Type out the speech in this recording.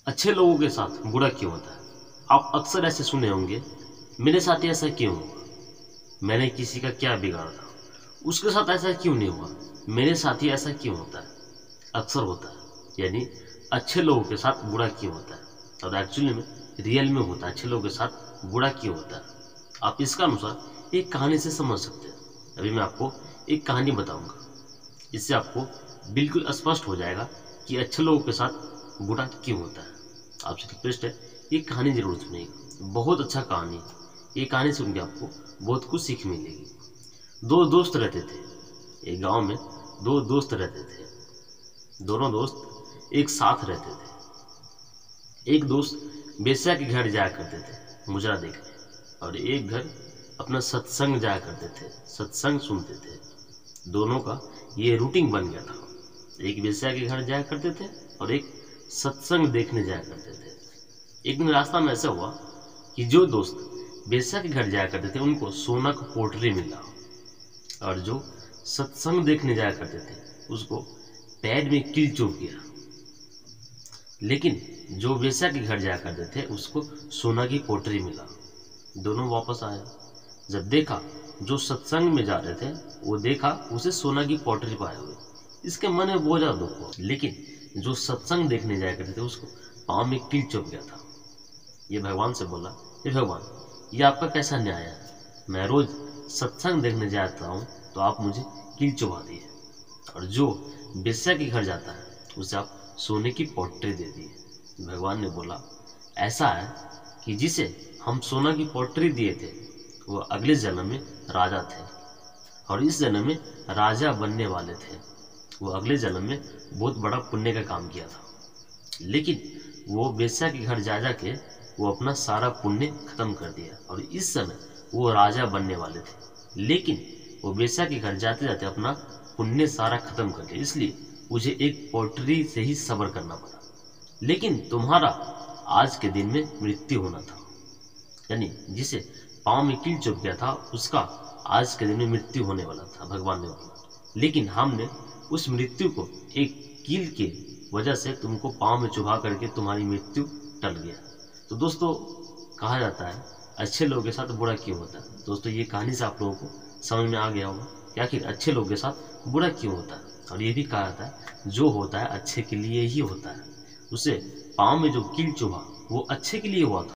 अच्छे लोगों के साथ बुरा क्यों होता है? आप अक्सर ऐसे सुने होंगे, मेरे साथ ही ऐसा क्यों हुआ? मैंने किसी का क्या बिगाड़ा? उसके साथ ऐसा क्यों नहीं हुआ? मेरे साथ ही ऐसा क्यों होता है? अक्सर होता है। यानी अच्छे लोगों के साथ बुरा क्यों होता है? और एक्चुअली में रियल में होता है, अच्छे लोगों के साथ बुरा क्यों होता है? आप इसका अनुसार एक कहानी से समझ सकते हैं। अभी मैं आपको एक कहानी बताऊंगा। इससे आपको बिल्कुल स्पष्ट हो जाएगा कि अच्छे लोगों के साथ बुरा क्यों होता है। आपसे रिक्वेस्ट है, ये कहानी जरूर सुनिएगा, बहुत अच्छा कहानी है। ये कहानी सुन के आपको बहुत कुछ सीख मिलेगी। दो दोस्त रहते थे एक गांव में। दो दोस्त रहते थे, दोनों दोस्त एक साथ रहते थे। एक दोस्त बेश्या के घर जाया करते थे मुजरा देखने, और एक घर अपना सत्संग जाया करते थे, सत्संग सुनते थे। दोनों का ये रूटीन बन गया था। एक वेश्या के घर जाया करते थे और एक सत्संग देखने जाया करते थे। एक दिन रास्ता में ऐसा हुआ कि जो दोस्त वेश्या के घर जाया करते थे उनको सोना का पोटली मिला, और जो सत्संग देखने जाया करते थे उसको पैर में कील चुभ गया। लेकिन जो वेश्या के घर जाया करते थे उसको सोना की पोटली मिला। दोनों वापस आए। जब देखा, जो सत्संग में जा रहे थे वो देखा उसे सोना की पॉटरी पाए हुए, इसके मन में बहुत ज्यादा दुख हुआ। लेकिन जो सत्संग देखने जाया करते थे उसको पाँव में कील चुभ गया था। ये भगवान से बोला, हे भगवान, ये आपका कैसा न्याय है? मैं रोज सत्संग देखने जाता हूँ तो आप मुझे कील चुभा दिए, और जो बेश्या के घर जाता है उसे आप सोने की पॉटरी दे दिए। भगवान ने बोला, ऐसा है कि जिसे हम सोना की पॉटरी दिए थे वो अगले जन्म में राजा थे, और इस जन्म में राजा बनने वाले थे। वो अगले जन्म में बहुत बड़ा पुण्य का काम किया था, लेकिन वो बेश्या के घर जा जाके वो अपना सारा पुण्य खत्म कर दिया, और इस समय वो राजा बनने वाले थे। लेकिन वो बेश्या के घर जाते जाते अपना पुण्य सारा खत्म कर दिया, इसलिए मुझे एक पोटरी से ही सब्र करना पड़ा। लेकिन तुम्हारा आज के दिन में मृत्यु होना था। यानी जिसे पाँव में कील चुभ गया था उसका आज के दिन में मृत्यु होने वाला था, भगवान ने बोला। लेकिन हमने उस मृत्यु को एक कील के वजह से तुमको पाँव में चुभा करके तुम्हारी मृत्यु टल गया। तो दोस्तों, कहा जाता है अच्छे लोगों के साथ बुरा क्यों होता है। दोस्तों, ये कहानी से आप लोगों को समझ में आ गया होगा कि आखिर अच्छे लोगों के साथ बुरा क्यों होता है। और ये भी कहा जाता है जो होता है अच्छे के लिए ही होता है। उसे पाँव में जो कील चुभा वो अच्छे के लिए हुआ था।